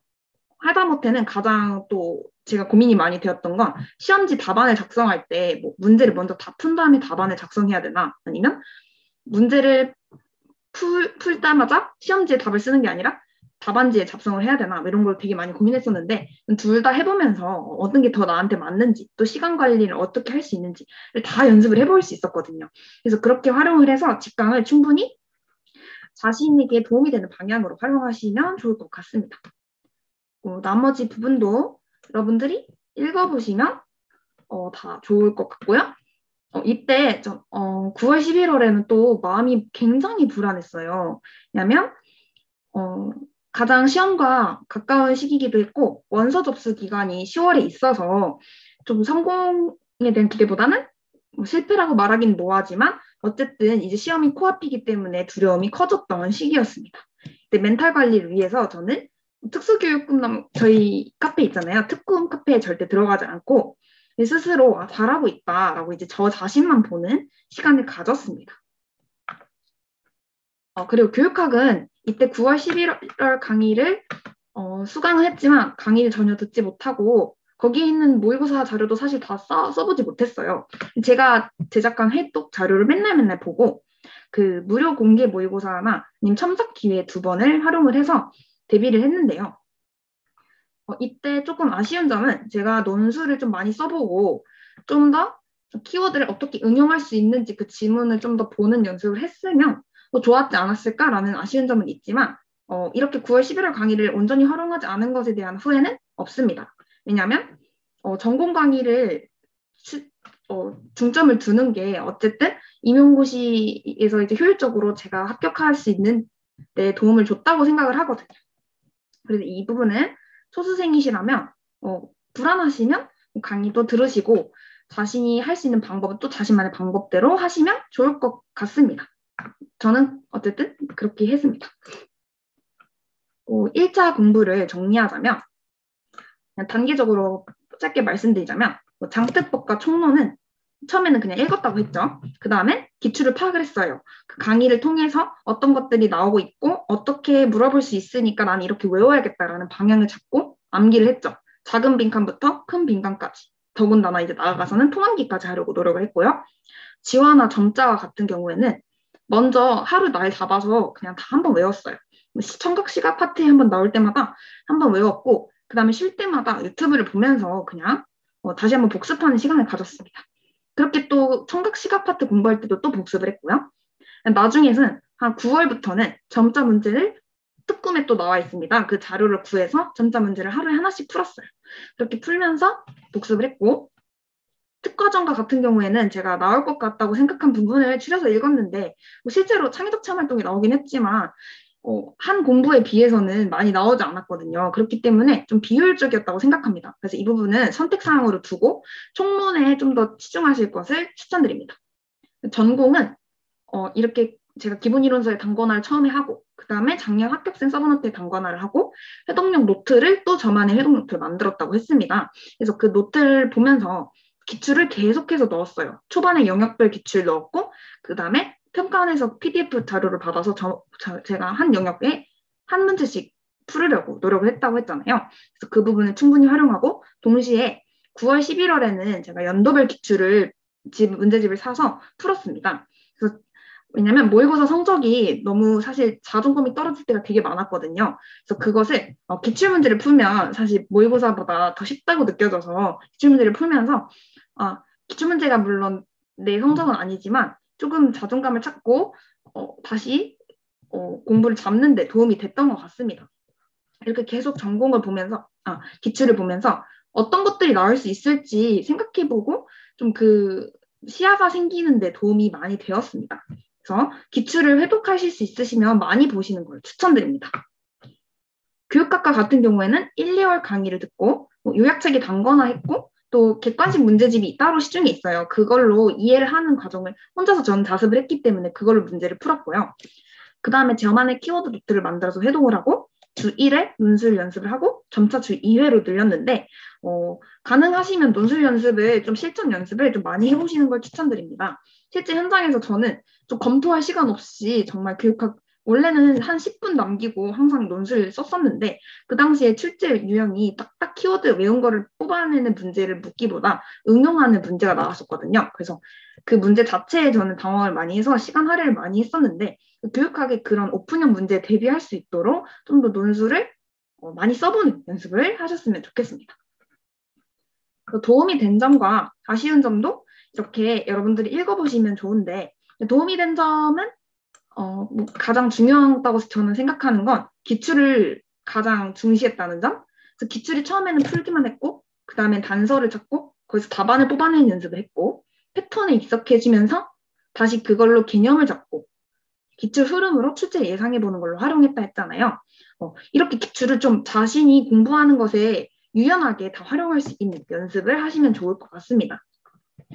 S1: 하다못해는 가장 또 제가 고민이 많이 되었던 건 시험지 답안을 작성할 때 뭐 문제를 먼저 다 푼 다음에 답안을 작성해야 되나 아니면 문제를 풀자마자 시험지에 답을 쓰는 게 아니라 답안지에 작성을 해야 되나 뭐 이런 걸 되게 많이 고민했었는데 둘 다 해보면서 어떤 게 더 나한테 맞는지 또 시간 관리를 어떻게 할 수 있는지를 다 연습을 해볼 수 있었거든요. 그래서 그렇게 활용을 해서 직강을 충분히 자신에게 도움이 되는 방향으로 활용하시면 좋을 것 같습니다. 나머지 부분도 여러분들이 읽어보시면 다 좋을 것 같고요. 이때 9월, 11월에는 또 마음이 굉장히 불안했어요. 왜냐하면 가장 시험과 가까운 시기이기도 했고 원서 접수 기간이 10월에 있어서 좀 성공에 대한 기대보다는 뭐 실패라고 말하긴 뭐하지만 어쨌든 이제 시험이 코앞이기 때문에 두려움이 커졌던 시기였습니다. 근데 멘탈 관리를 위해서 저는 특수교육금 저희 카페 있잖아요. 특금 카페에 절대 들어가지 않고 스스로 잘하고 있다라고 이제 저 자신만 보는 시간을 가졌습니다. 그리고 교육학은 이때 9월, 11월 강의를 수강을 했지만 강의를 전혀 듣지 못하고 거기에 있는 모의고사 자료도 사실 다 써보지 못했어요. 제가 제작한 회독 자료를 맨날 보고 그 무료 공개 모의고사나 아니면 첨삭 기회 2번을 활용을 해서 대비를 했는데요. 이때 조금 아쉬운 점은 제가 논술을 좀 많이 써보고 좀 더 키워드를 어떻게 응용할 수 있는지 그 지문을 좀 더 보는 연습을 했으면 좋았지 않았을까라는 아쉬운 점은 있지만 이렇게 9월, 11월 강의를 온전히 활용하지 않은 것에 대한 후회는 없습니다. 왜냐하면 전공 강의를 중점을 두는 게 어쨌든 임용고시에서 이제 효율적으로 제가 합격할 수 있는 데 도움을 줬다고 생각을 하거든요. 그래서 이 부분은 소수생이시라면 불안하시면 강의도 들으시고 자신이 할 수 있는 방법은 또 자신만의 방법대로 하시면 좋을 것 같습니다. 저는 어쨌든 그렇게 했습니다. 1차 공부를 정리하자면 그냥 단계적으로 짧게 말씀드리자면 장특법과 총론은 처음에는 그냥 읽었다고 했죠. 그 다음에 기출을 파악을 했어요. 그 강의를 통해서 어떤 것들이 나오고 있고 어떻게 물어볼 수 있으니까 나는 이렇게 외워야겠다라는 방향을 잡고 암기를 했죠. 작은 빈칸부터 큰 빈칸까지. 더군다나 이제 나아가서는 통암기까지 하려고 노력을 했고요. 지화나 점자와 같은 경우에는 먼저 하루 날 잡아서 그냥 다 한번 외웠어요. 청각 시각 파트에 한번 나올 때마다 한번 외웠고 그 다음에 쉴 때마다 유튜브를 보면서 그냥 다시 한번 복습하는 시간을 가졌습니다. 그렇게 또 청각 시각 파트 공부할 때도 또 복습을 했고요. 나중에는 한 9월부터는 점자 문제를 특금에 또 나와 있습니다. 그 자료를 구해서 점자 문제를 하루에 하나씩 풀었어요. 그렇게 풀면서 복습을 했고 특과전과 같은 경우에는 제가 나올 것 같다고 생각한 부분을 추려서 읽었는데 실제로 창의적 체험 활동이 나오긴 했지만 한 공부에 비해서는 많이 나오지 않았거든요. 그렇기 때문에 좀 비효율적이었다고 생각합니다. 그래서 이 부분은 선택사항으로 두고 총론에 좀 더 치중하실 것을 추천드립니다. 전공은 이렇게 제가 기본이론서의 단권화를 처음에 하고 그 다음에 작년 합격생 서브노트의 단권화를 하고 회독용 노트를 또 저만의 회독 노트를 만들었다고 했습니다. 그래서 그 노트를 보면서 기출을 계속해서 넣었어요. 초반에 영역별 기출 넣었고 그 다음에 평가원에서 PDF 자료를 받아서 제가 한 영역에 한 문제씩 풀으려고 노력을 했다고 했잖아요. 그래서 그 부분을 충분히 활용하고 동시에 9월, 11월에는 제가 연도별 기출을 문제집을 사서 풀었습니다. 그래서 왜냐면 모의고사 성적이 너무 사실 자존감이 떨어질 때가 되게 많았거든요. 그래서 그것을 기출문제를 풀면 사실 모의고사보다 더 쉽다고 느껴져서 기출문제를 풀면서 기출문제가 물론 내 성적은 아니지만 조금 자존감을 찾고 다시 공부를 잡는 데 도움이 됐던 것 같습니다. 이렇게 계속 전공을 보면서 기출을 보면서 어떤 것들이 나올 수 있을지 생각해보고 좀 그 시야가 생기는 데 도움이 많이 되었습니다. 그래서 기출을 회독하실 수 있으시면 많이 보시는 걸 추천드립니다. 교육학과 같은 경우에는 1, 2월 강의를 듣고 요약책이 단권화했고 또 객관식 문제집이 따로 시중에 있어요. 그걸로 이해를 하는 과정을 혼자서 저는 자습을 했기 때문에 그걸로 문제를 풀었고요. 그 다음에 저만의 키워드 노트를 만들어서 회독을 하고 주 1회 논술 연습을 하고 점차 주 2회로 늘렸는데 가능하시면 논술 연습을 좀 실전 연습을 좀 많이 해보시는 걸 추천드립니다. 실제 현장에서 저는 좀 검토할 시간 없이 정말 교육학 원래는 한 10분 남기고 항상 논술 썼었는데 그 당시에 출제 유형이 딱딱 키워드 외운 거를 뽑아내는 문제를 묻기보다 응용하는 문제가 나왔었거든요. 그래서 그 문제 자체에 저는 당황을 많이 해서 시간 할애를 많이 했었는데 교육학의 그런 오픈형 문제에 대비할 수 있도록 좀 더 논술을 많이 써보는 연습을 하셨으면 좋겠습니다. 도움이 된 점과 아쉬운 점도 이렇게 여러분들이 읽어보시면 좋은데 도움이 된 점은 뭐 가장 중요하다고 저는 생각하는 건 기출을 가장 중시했다는 점. 그래서 기출이 처음에는 풀기만 했고 그 다음에 단서를 찾고 거기서 답안을 뽑아내는 연습을 했고 패턴에 익숙해지면서 다시 그걸로 개념을 잡고 기출 흐름으로 출제 예상해보는 걸로 활용했다 했잖아요. 이렇게 기출을 좀 자신이 공부하는 것에 유연하게 다 활용할 수 있는 연습을 하시면 좋을 것 같습니다.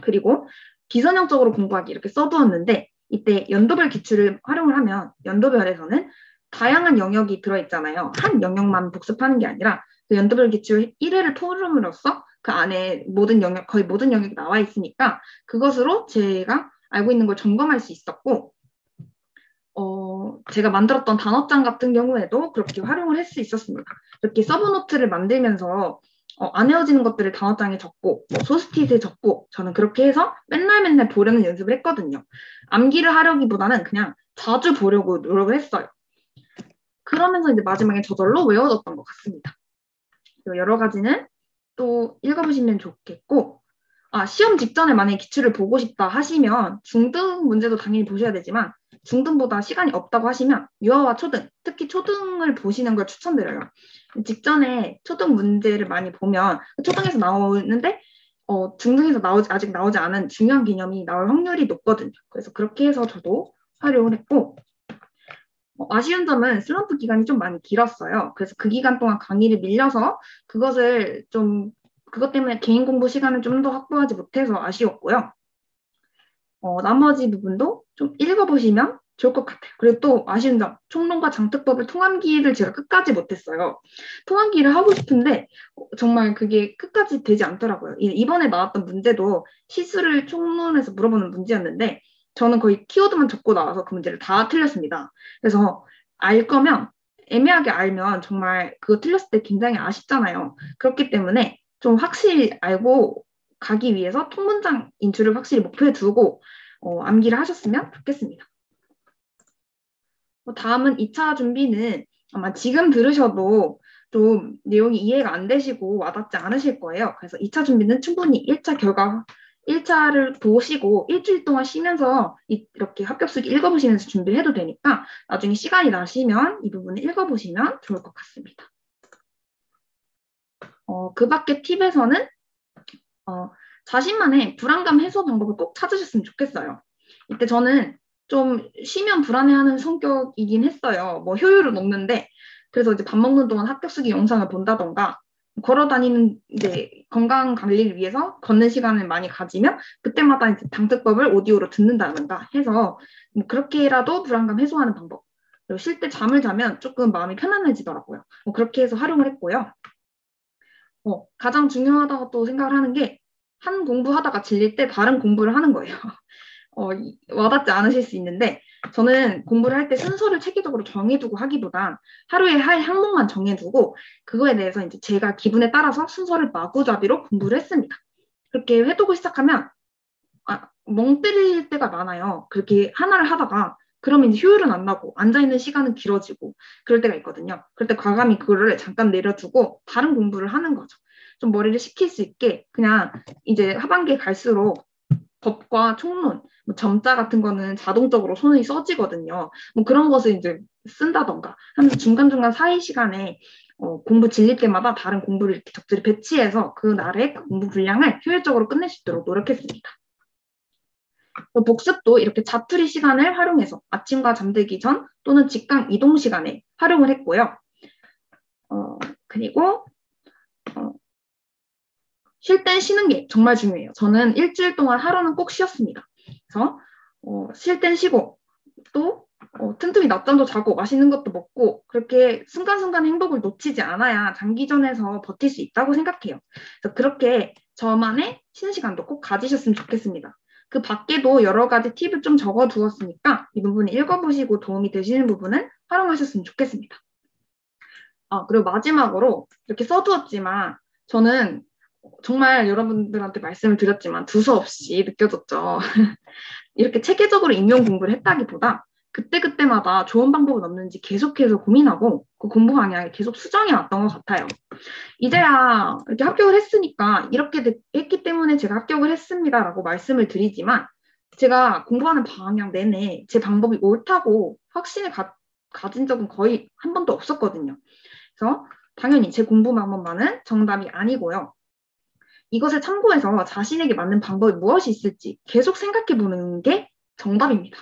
S1: 그리고 비선형적으로 공부하기 이렇게 써두었는데 이때 연도별 기출을 활용을 하면 연도별에서는 다양한 영역이 들어있잖아요. 한 영역만 복습하는 게 아니라 그 연도별 기출 1회를 풀음으로써 그 안에 모든 영역, 거의 모든 영역이 나와 있으니까 그것으로 제가 알고 있는 걸 점검할 수 있었고 제가 만들었던 단어장 같은 경우에도 그렇게 활용을 할 수 있었습니다. 이렇게 서브노트를 만들면서 안 외워지는 것들을 단어장에 적고 소스트잇에 적고 저는 그렇게 해서 맨날 보려는 연습을 했거든요. 암기를 하려기보다는 그냥 자주 보려고 노력을 했어요. 그러면서 이제 마지막에 저절로 외워졌던 것 같습니다. 여러 가지는 또 읽어보시면 좋겠고 시험 직전에 만약에 기출을 보고 싶다 하시면 중등 문제도 당연히 보셔야 되지만 중등보다 시간이 없다고 하시면 유아와 초등, 특히 초등을 보시는 걸 추천드려요. 직전에 초등 문제를 많이 보면 초등에서 나오는데 중등에서 아직 나오지 않은 중요한 개념이 나올 확률이 높거든요. 그래서 그렇게 해서 저도 활용을 했고 아쉬운 점은 슬럼프 기간이 좀 많이 길었어요. 그래서 그 기간 동안 강의를 밀려서 그것 때문에 개인 공부 시간을 좀 더 확보하지 못해서 아쉬웠고요. 나머지 부분도 좀 읽어보시면 좋을 것 같아요. 그리고 또 아쉬운 점, 총론과 장특법을 통암기를 제가 끝까지 못했어요. 통암기를 하고 싶은데 정말 그게 끝까지 되지 않더라고요. 이번에 나왔던 문제도 시수를 총론에서 물어보는 문제였는데 저는 거의 키워드만 적고 나와서 그 문제를 다 틀렸습니다. 그래서 알 거면 애매하게 알면 정말 그거 틀렸을 때 굉장히 아쉽잖아요. 그렇기 때문에 좀 확실히 알고 가기 위해서 통문장 인출을 확실히 목표에 두고 암기를 하셨으면 좋겠습니다. 다음은 2차 준비는 아마 지금 들으셔도 좀 내용이 이해가 안 되시고 와닿지 않으실 거예요. 그래서 2차 준비는 충분히 1차를 보시고 일주일 동안 쉬면서 이렇게 합격수기 읽어보시면서 준비를 해도 되니까 나중에 시간이 나시면 이 부분을 읽어보시면 좋을 것 같습니다. 그 밖에 팁에서는 자신만의 불안감 해소 방법을 꼭 찾으셨으면 좋겠어요. 이때 저는 좀 쉬면 불안해하는 성격이긴 했어요. 뭐 효율은 없는데 그래서 이제 밥 먹는 동안 합격수기 영상을 본다던가 걸어 다니는 이제 건강 관리를 위해서 걷는 시간을 많이 가지면 그때마다 이제 당특법을 오디오로 듣는다든가 해서 뭐 그렇게라도 불안감 해소하는 방법. 그리고 쉴 때 잠을 자면 조금 마음이 편안해지더라고요. 뭐 그렇게 해서 활용을 했고요. 가장 중요하다고 또 생각을 하는 게 한 공부하다가 질릴 때 다른 공부를 하는 거예요. 와닿지 않으실 수 있는데 저는 공부를 할 때 순서를 체계적으로 정해두고 하기보단 하루에 할 항목만 정해두고 그거에 대해서 이제 제가 기분에 따라서 순서를 마구잡이로 공부를 했습니다. 그렇게 회독을 시작하면 멍 때릴 때가 많아요. 그렇게 하나를 하다가 그러면 이제 효율은 안 나고 앉아있는 시간은 길어지고 그럴 때가 있거든요. 그럴 때 과감히 그거를 잠깐 내려두고 다른 공부를 하는 거죠. 좀 머리를 식힐 수 있게 그냥 이제 하반기에 갈수록 법과 총론, 뭐 점자 같은 거는 자동적으로 손이 써지거든요. 뭐 그런 것을 이제 쓴다던가 하면서 중간중간 사이 시간에 공부 질릴 때마다 다른 공부를 이렇게 적절히 배치해서 그 날의 공부 분량을 효율적으로 끝낼 수 있도록 노력했습니다. 복습도 이렇게 자투리 시간을 활용해서 아침과 잠들기 전 또는 직강 이동 시간에 활용을 했고요. 그리고 쉴 땐 쉬는 게 정말 중요해요. 저는 일주일 동안 하루는 꼭 쉬었습니다. 그래서 쉴 땐 쉬고 또 틈틈이 낮잠도 자고 맛있는 것도 먹고 그렇게 순간순간 행복을 놓치지 않아야 장기전에서 버틸 수 있다고 생각해요. 그래서 그렇게 저만의 쉬는 시간도 꼭 가지셨으면 좋겠습니다. 그 밖에도 여러 가지 팁을 좀 적어 두었으니까 이 부분 읽어보시고 도움이 되시는 부분은 활용하셨으면 좋겠습니다. 그리고 마지막으로 이렇게 써두었지만 저는 정말 여러분들한테 말씀을 드렸지만 두서없이 느껴졌죠. 이렇게 체계적으로 임용 공부를 했다기보다 그때그때마다 좋은 방법은 없는지 계속해서 고민하고 그 공부 방향을 계속 수정해 왔던 것 같아요. 이제야 이렇게 합격을 했으니까 이렇게 했기 때문에 제가 합격을 했습니다라고 말씀을 드리지만 제가 공부하는 방향 내내 제 방법이 옳다고 확신을 가진 적은 거의 한 번도 없었거든요. 그래서 당연히 제 공부 방법만은 정답이 아니고요. 이것을 참고해서 자신에게 맞는 방법이 무엇이 있을지 계속 생각해 보는 게 정답입니다.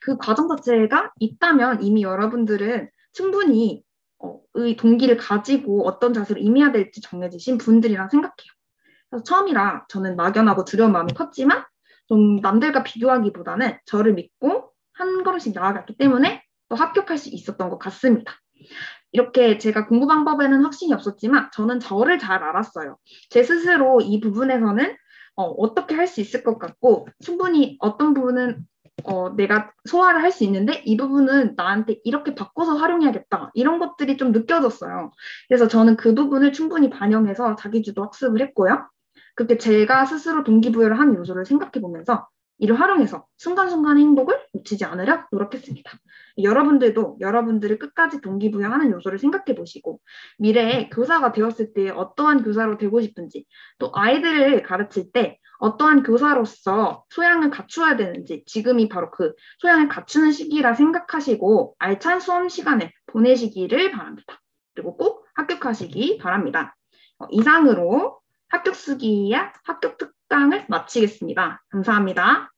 S1: 그 과정 자체가 있다면 이미 여러분들은 충분히 의 동기를 가지고 어떤 자세로 임해야 될지 정해지신 분들이라 생각해요. 그래서 처음이라 저는 막연하고 두려운 마음이 컸지만 좀 남들과 비교하기보다는 저를 믿고 한 걸음씩 나아갔기 때문에 또 합격할 수 있었던 것 같습니다. 이렇게 제가 공부 방법에는 확신이 없었지만 저는 저를 잘 알았어요. 제 스스로 이 부분에서는 어떻게 할 수 있을 것 같고 충분히 어떤 부분은 내가 소화를 할 수 있는데 이 부분은 나한테 이렇게 바꿔서 활용해야겠다. 이런 것들이 좀 느껴졌어요. 그래서 저는 그 부분을 충분히 반영해서 자기주도 학습을 했고요. 그렇게 제가 스스로 동기부여를 하는 요소를 생각해 보면서 이를 활용해서 순간순간 행복을 놓치지 않으려 노력했습니다. 여러분들도 여러분들을 끝까지 동기부여하는 요소를 생각해 보시고 미래에 교사가 되었을 때 어떠한 교사로 되고 싶은지 또 아이들을 가르칠 때 어떠한 교사로서 소양을 갖추어야 되는지 지금이 바로 그 소양을 갖추는 시기라 생각하시고 알찬 수업 시간을 보내시기를 바랍니다. 그리고 꼭 합격하시기 바랍니다. 이상으로 합격 수기야 합격 특강을 마치겠습니다. 감사합니다.